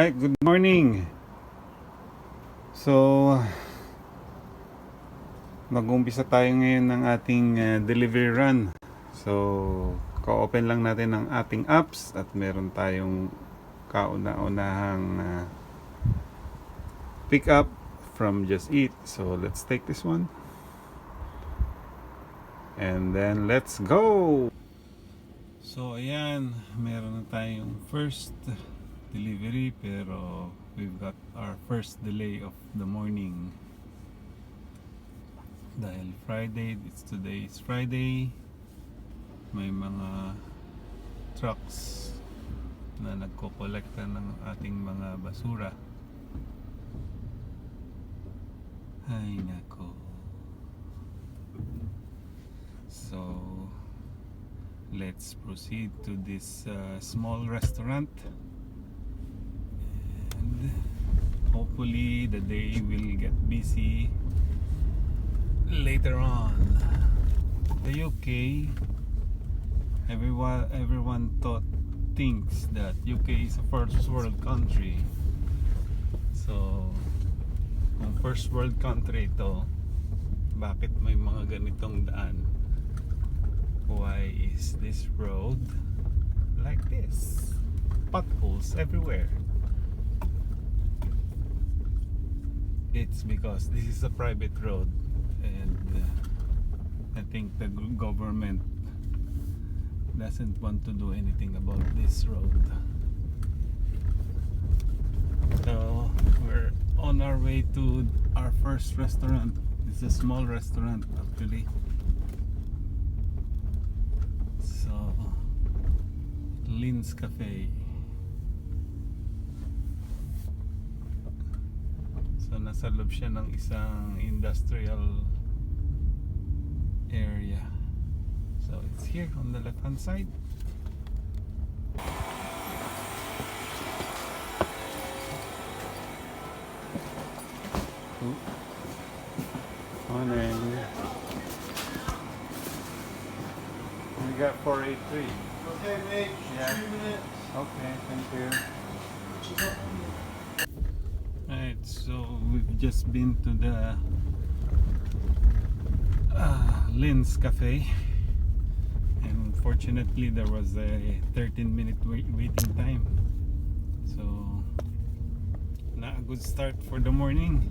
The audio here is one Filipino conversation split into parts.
Alright, good morning. So, mag-umpisa tayo ngayon ng ating delivery run. So, ka-open lang natin ang ating apps at meron tayong kauna-unahang pick up from Just Eat. So, let's take this one. And then, let's go! So, ayan, meron na tayong first delivery pero we've got our first delay of the morning dahil today is Friday, may mga trucks na nagko-collecta ng ating mga basura. Ay nako. So let's proceed to this small restaurant. Hopefully the day will get busy later on. The UK, everyone thinks that UK is a first world country. So kung first world country ito, bakit may mga ganitong daan? Why is this road like this? Potholes everywhere. It's because this is a private road and I think the government doesn't want to do anything about this road. So we're on our way to our first restaurant. It's a small restaurant actually. So Lynn's Cafe. So nasa loob siya ng isang industrial area. So it's here on the left hand side. Morning. We got 483. Okay, mate. Yeah. 3 minutes. Okay, thank you. Right, so we've just been to the Lynn's Cafe, and unfortunately there was a 13-minute waiting time. So not a good start for the morning.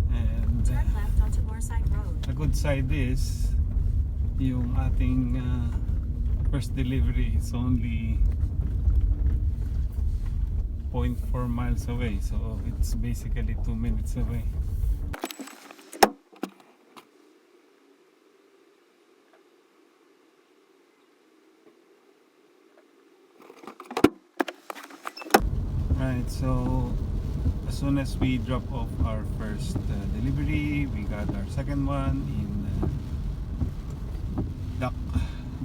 And Turn left onto Moorside Road. the good side is yung ating first delivery is only 0.4 miles away, so it's basically 2 minutes away. Right, so as soon as we drop off our first delivery, we got our second one in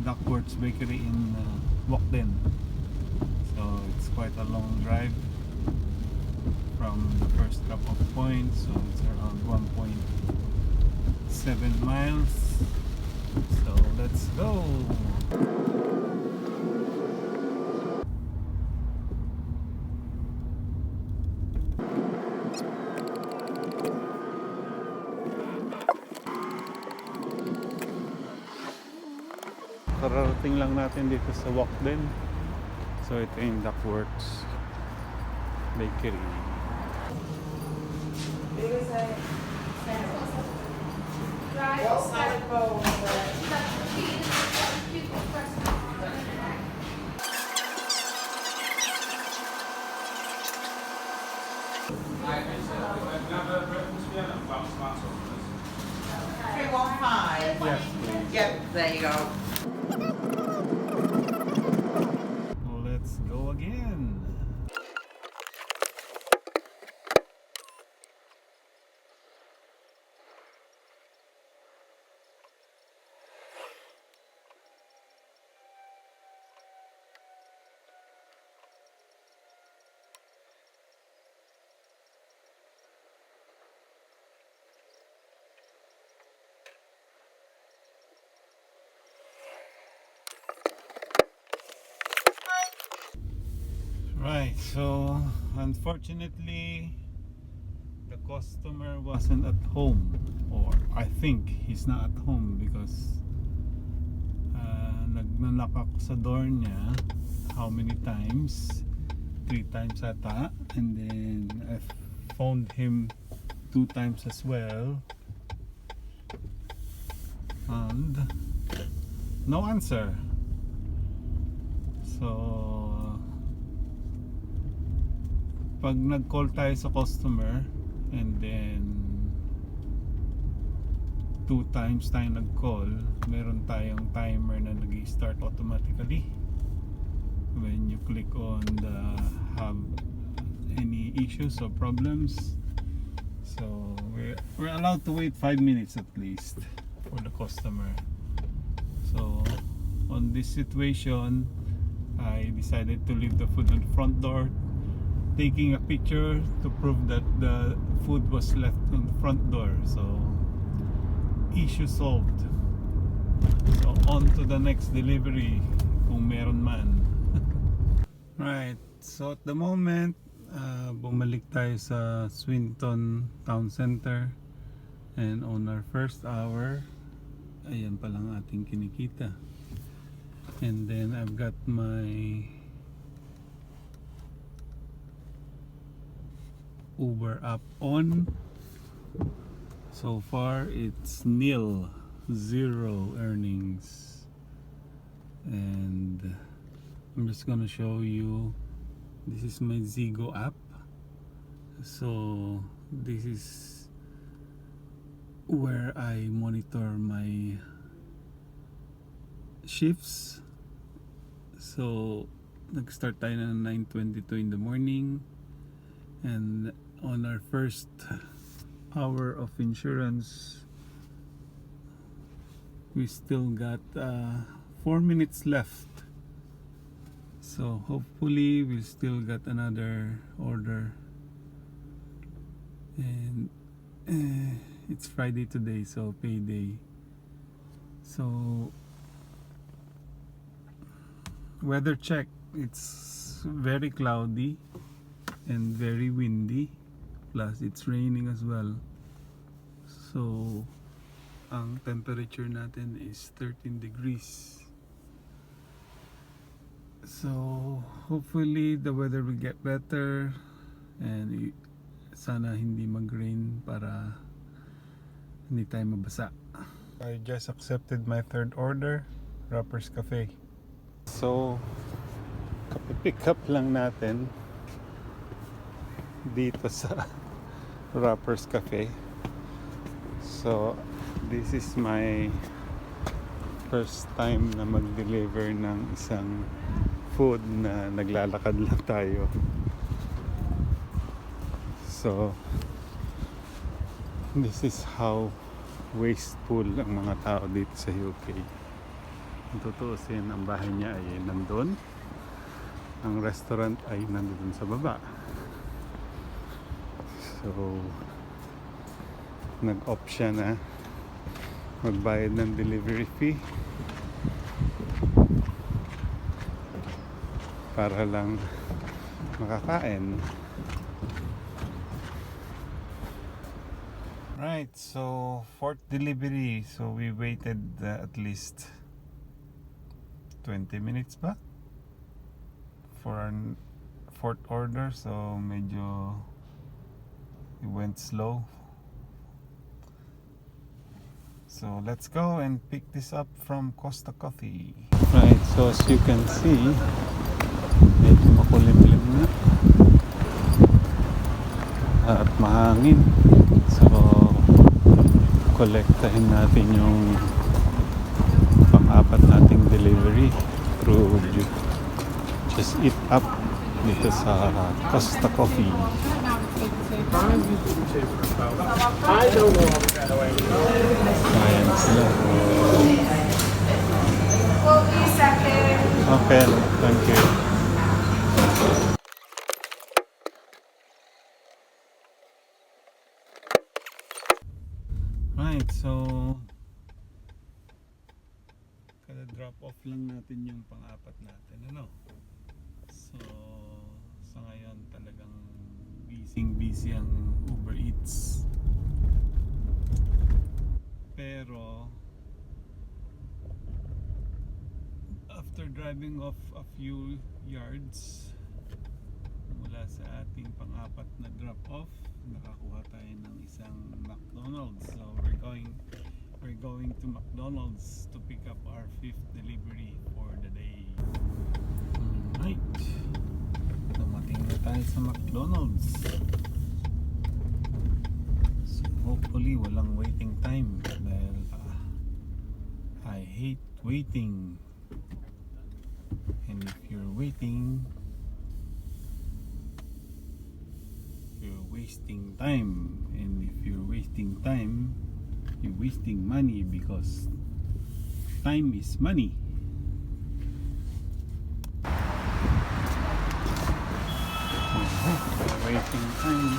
Duckworth's Bakery in Walkden. So it's quite a long drive from the first drop-off point, so it's around 1.7 miles. So let's go. Kararating lang natin dito sa Walkden. So ito yung Duckworth's Bakery. Yes, please. Yep, there you go. Let's go again. Right, so unfortunately the customer wasn't at home, or I think he's not at home because nagnanak ako sa door niya how many times, 3 times ata, and then I phoned him 2 times as well and no answer. So pag nag-call tayo sa customer and then 2 times tayo nag-call, meron tayong timer na nag-start automatically when you click on the have any issues or problems. So we're allowed to wait 5 minutes at least for the customer. So on this situation, I decided to leave the food on the front door, taking a picture to prove that the food was left on the front door. So issue solved. So on to the next delivery kung meron man. Right, so at the moment bumalik tayo sa Swinton Town Center, and on our first hour ayan pa lang ating kinikita. And then I've got my Uber app on. So far it's nil, 0 earnings, and I'm just gonna show you. This is my Zigo app. So this is where I monitor my shifts. So nag-start tayo ng 9:22 in the morning, and on our first hour of insurance we still got 4 minutes left. So hopefully we still got another order, and it's Friday today, so payday. So weather check, it's very cloudy and very windy, plus it's raining as well. So ang temperature natin is 13 degrees. So hopefully the weather will get better, and sana hindi mag-rain para hindi tayo mabasa. I just accepted my third order, Rappers Cafe. So pick up lang natin dito sa Rappers Cafe. So this is my first time na mag-deliver ng isang food na naglalakad lang tayo. So this is how wasteful ang mga tao dito sa UK. Kung tutuusin, ang bahay niya ay nandun, ang restaurant ay nandun sa baba. So nag-opt siya na magbayad ng delivery fee para lang makakain. Right, so fourth delivery. So we waited at least 20 minutes ba for our fourth order. So medyo it went slow. So let's go and pick this up from Costa Coffee. Right, so as you can see, medyo makulimlim na at mahangin. So kolektahin natin yung pang-apat nating delivery through Just Eat Up dito sa Costa Coffee. I don't know how to way. Ayan sila. Will be second. Okay, thank you. Right, so kada drop off lang natin yung pang-apat natin, ano? So ngayon talagang busy ang Uber Eats. Pero after driving off a few yards mula sa ating pang-apat na drop off, nakakuha tayo ng isang McDonald's. So we're going to McDonald's to pick up our 5th delivery for the day. Alright, dumating na tayo sa McDonald's. So hopefully walang waiting time dahil I hate waiting. And if you're waiting, you're wasting time. And if you're wasting time, you're wasting money because time is money. Wasting time.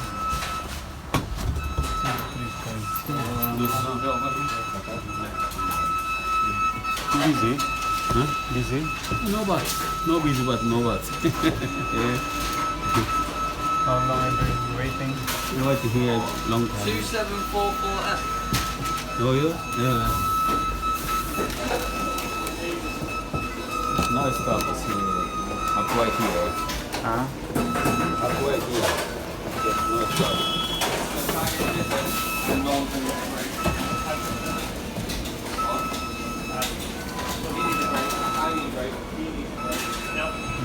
Busy? Huh? Busy? No bus. No busy but no bus. Yeah. How long have you been waiting? You want to hear long time. 2744F. Know you? Yeah. Now stop is here. Up right here. Huh? Up right here. Yes, no stop.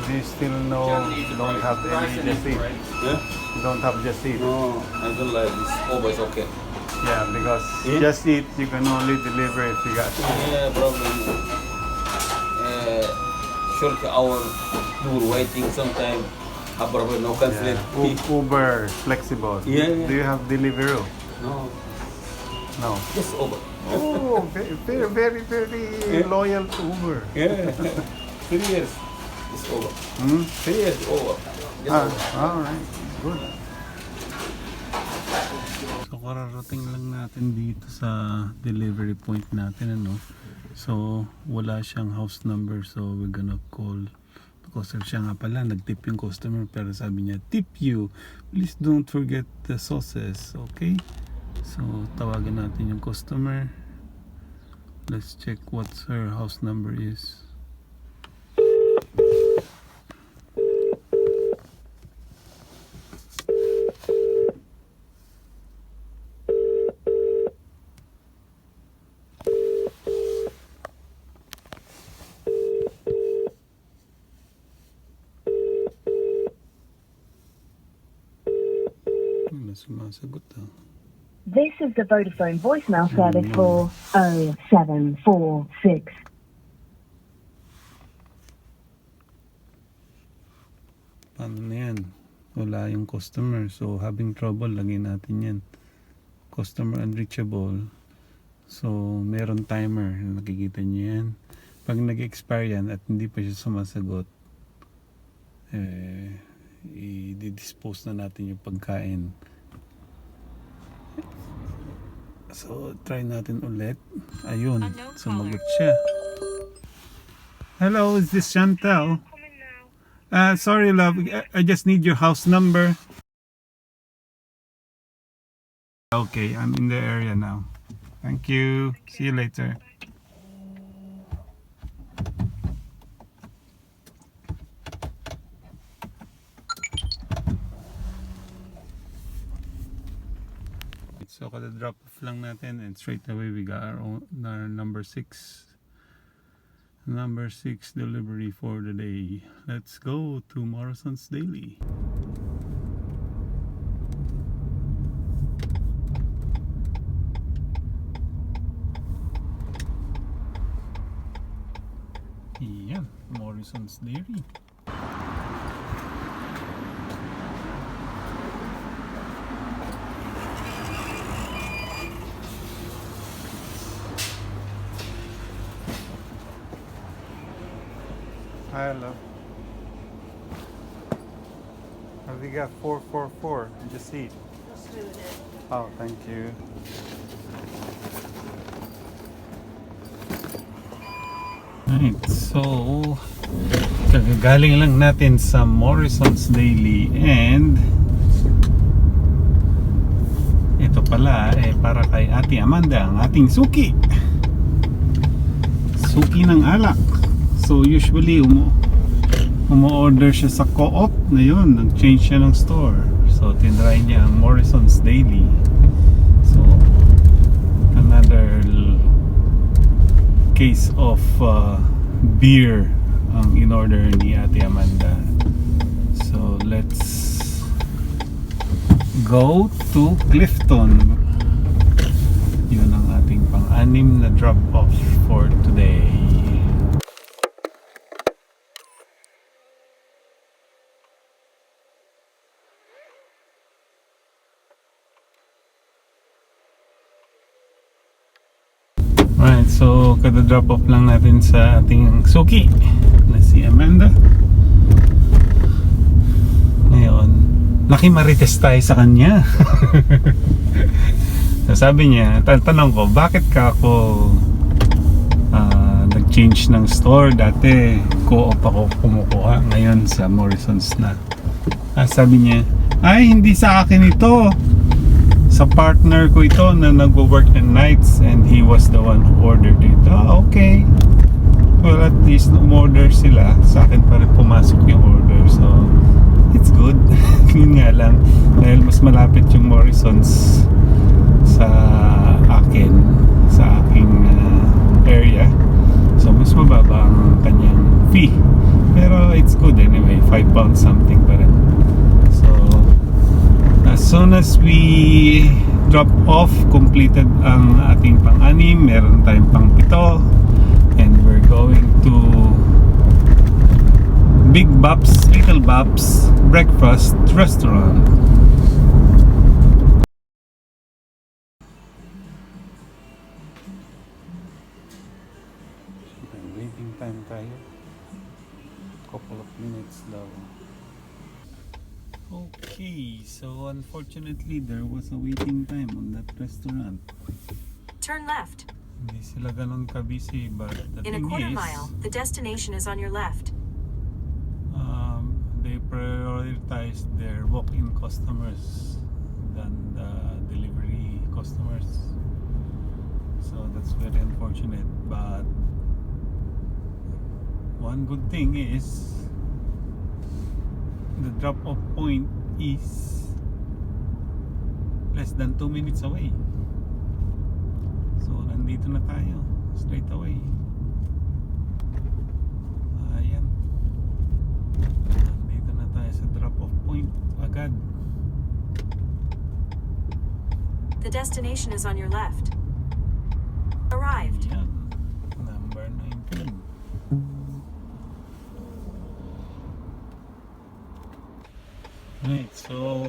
Do you still don't have any just eat? Yeah? You don't have just eat? No, I don't like this. Oh, but it's okay. Yeah, because Yeah. just eat you can only deliver if you got. Yeah, problem. Short hour, you were waiting sometime. Problem, no cancel. Uber flexible. Yeah, yeah. Do you have Deliveroo? No, No. just over. Oh, very Yeah. loyal to Uber. Yeah, 3 years. It's over. Hmm? 3 years over. Just Ah, over. all right. Good. So kararating lang natin dito sa delivery point natin, ano. So wala siyang house number, so we're gonna call the customer. Siya nga pala nagtip yung customer, pero sabi niya tip you, please don't forget the sauces. Okay, so tawagan natin yung customer. Let's check what her house number is. Wala sumasagot, ah. This is the Vodafone voicemail service for 0746. Paano na yan? Wala yung customer. So, having trouble, lagay natin yan. Customer unreachable. So, meron timer. Nakikita niyo yan. Pag nag-expire yan at hindi pa siya sumasagot, i-dispose na natin yung pagkain. So, try natin ulit. Ayun, sumagot siya. Hello, is this Chantel? Sorry, love. I just need your house number. Okay, I'm in the area now. Thank you. See you later. So, kada drop off lang natin and straight away we got our number 6 delivery for the day. Let's go to Morrison's Daily. Yan, Morrison's Dairy. Hello. Have you got 444? Just eat. Oh, thank you. Right, so Kagagaling lang natin sa Morrison's Daily and ito pala para kay Ate Amanda, ang ating suki ng alak. So usually umu-order siya sa Co-op. Ngayon nag-change siya ng store, so tinry niya ang Morrison's Daily. So another case of beer ang in-order ni Ate Amanda. So let's go to Clifton. Yun ang ating pang-anim na drop-off for today. Right, so kada drop off lang natin sa ating suki na si Amanda. Ngayon, nakimarites tayo sa kanya. So sabi niya, tanong ko, bakit ka ako nag-change ng store? Dati Co-op ako kumukuha, ngayon sa Morrison's na. Sabi niya, ay hindi sa akin ito, sa partner ko ito na nagwo-work ng nights and he was the one who ordered it. Okay. Well, at least umorder sila, sa akin pa rin pumasok yung order, so it's good. Yun nga lang, dahil mas malapit yung Morrison's sa akin, sa aking area, so mas mababa ang kanyang fee, pero it's good anyway, 5 pounds something pa rin. So as soon as we drop off, completed ang ating pang-anim, meron tayong pang-pito, and we're going to Big Bob's, Little Bob's Breakfast Restaurant. Waiting time tayo, couple of minutes daw. Okay, so unfortunately there was a waiting time on that restaurant. Turn left. Hindi sila ganun ka-busy, but the In a thing quarter is, mile, the destination is on your left. they prioritize their walk-in customers than the delivery customers. So that's very unfortunate, but one good thing is the drop-off point is less than 2 minutes away. So nandito na tayo straight away. Ayan, nandito na tayo sa drop-off point agad. The destination is on your left. Arrived. Ayan, number 19. Right, so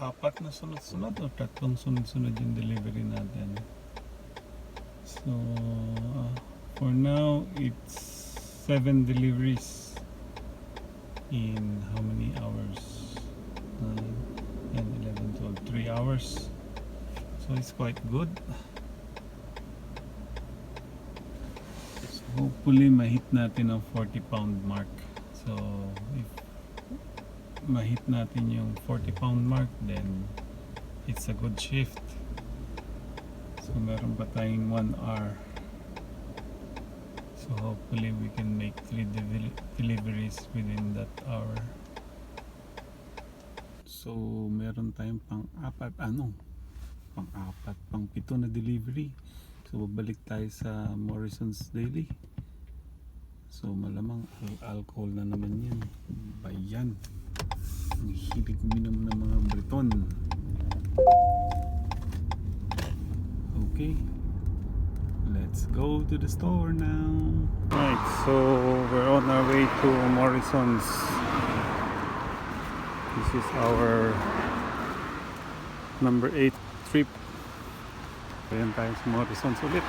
apat na sunod-sunod o tatlong sunod-sunod yung delivery natin. So for now it's 7 deliveries in how many hours? 9, 10, 11, 12, 3 hours. So it's quite good. Hopefully ma-hit natin ang 40-pound mark. So if ma-hit natin yung 40-pound mark, then it's a good shift. So meron pa tayong 1 hour. So hopefully we can make 3 deliveries within that hour. So meron tayong pang-apat, pang-pito na delivery. So babalik tayo sa Morrison's Daily. So malamang alcohol na naman yan. Bayan, ang hilig uminom ng mga Briton. Okay, let's go to the store now. Right, so we're on our way to Morrison's. This is our number 8 trip. Ayan tayo sa Morrison's ulit.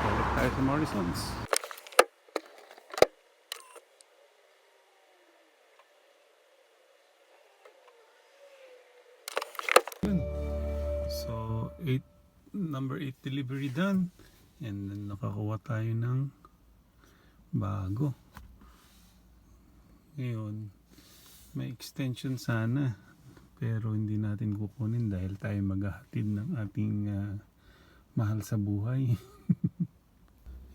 Balik tayo sa Morrison's. So number 8 delivery done. And then nakakuha tayo ng bago. Ngayon, may extension sana. Pero hindi natin kukunin dahil tayo maghahatid ng ating mahal sa buhay.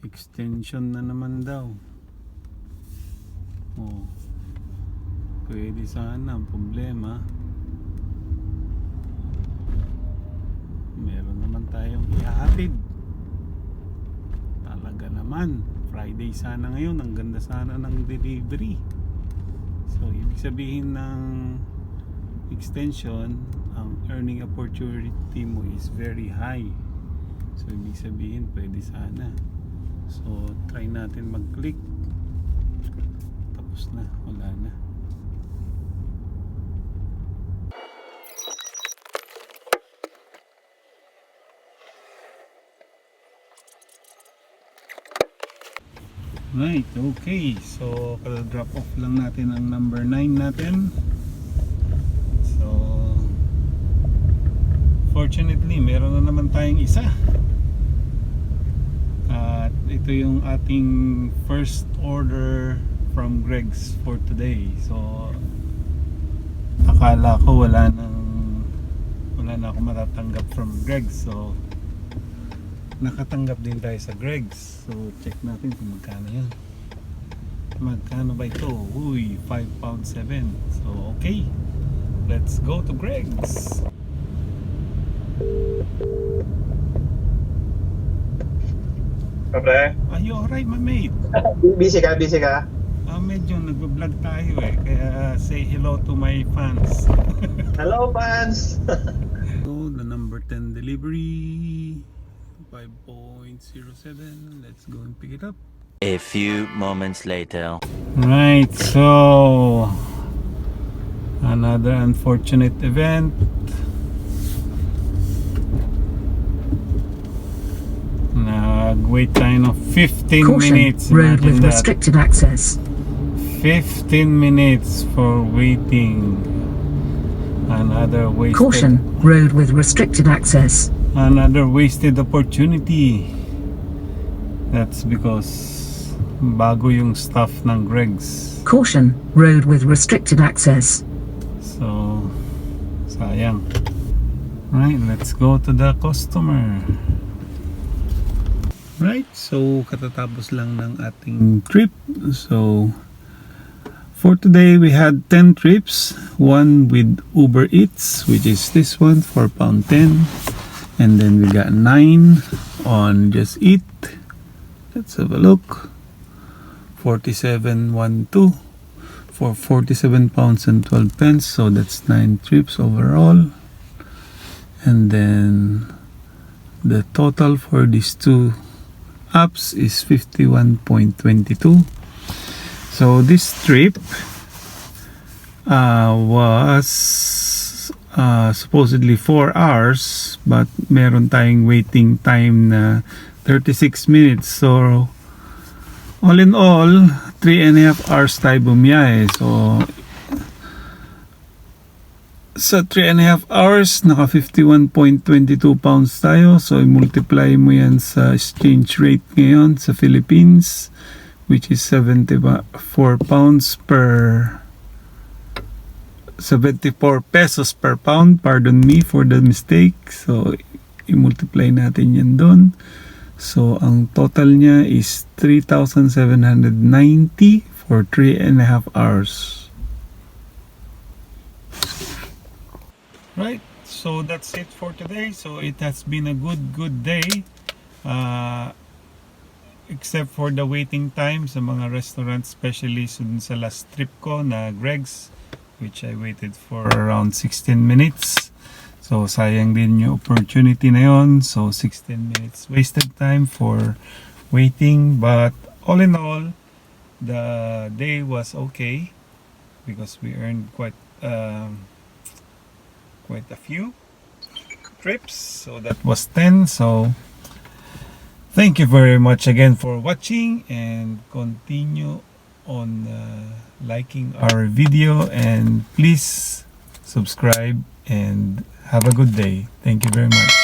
Extension na naman daw. Oh. Pwede sana. Ang problema, meron naman tayong ihahatid. Talaga naman. Friday sana ngayon. Ang ganda sana ng delivery. So, ibig sabihin ng extension, ang earning opportunity mo is very high. So, ibig sabihin, pwede sana. So, try natin mag-click. Tapos na. Wala na. Right, okay. So, drop off lang natin ang number 9 natin. So, fortunately, meron na naman tayong isa. At ito yung ating first order from Greg's for today. So, akala ko wala na ako matatanggap from Greg's. So, nakatanggap din tayo sa Greg's. So check natin kung magkano yan. Magkano ba ito? Uy, £5.7. So okay, let's go to Greg's. Kapre? Are you alright, my mate? Busy ka? Medyo nag-vlog tayo kaya say hello to my fans. Hello, fans! So the number 10 delivery 5.07. Let's go and pick it up. A few moments later. Right, so another unfortunate event. Nag-wait tayo ng 15 Caution, minutes. road with Imagine that. restricted access. 15 minutes for waiting. Another wasted. Caution, road with restricted access. Another wasted opportunity. That's because bago yung stuff ng Greg's. Caution, road with restricted access. So, sayang. Right, let's go to the customer. Right, so katatapos lang ng ating trip. So, for today we had 10 trips. One with Uber Eats, which is this one, £4.10. And then we got 9 on Just Eat. Let's have a look. 47.12 for £47.12. So that's 9 trips overall. And then the total for these two apps is 51.22. So this trip was supposedly 4 hours, but meron tayong waiting time na 36 minutes. So all in all, 3.5 hours tayo bumiyahe. So sa 3.5 hours, naka 51.22 pounds tayo. So i-multiply mo yan sa exchange rate ngayon sa Philippines, which is 74 pounds per 74 pesos per pound. Pardon me for the mistake. So i-multiply natin yan doon. So ang total niya is 3,790 for 3.5 hours. Right, so that's it for today. So it has been a good day, except for the waiting time sa mga restaurants, especially sa last trip ko na Greg's, which I waited for around 16 minutes. So sayang din yung opportunity na yon. So 16 minutes wasted time for waiting, but all in all, the day was okay because we earned quite a few trips. So that was 10. So thank you very much again for watching, and continue on liking our video, and please subscribe and have a good day. Thank you very much.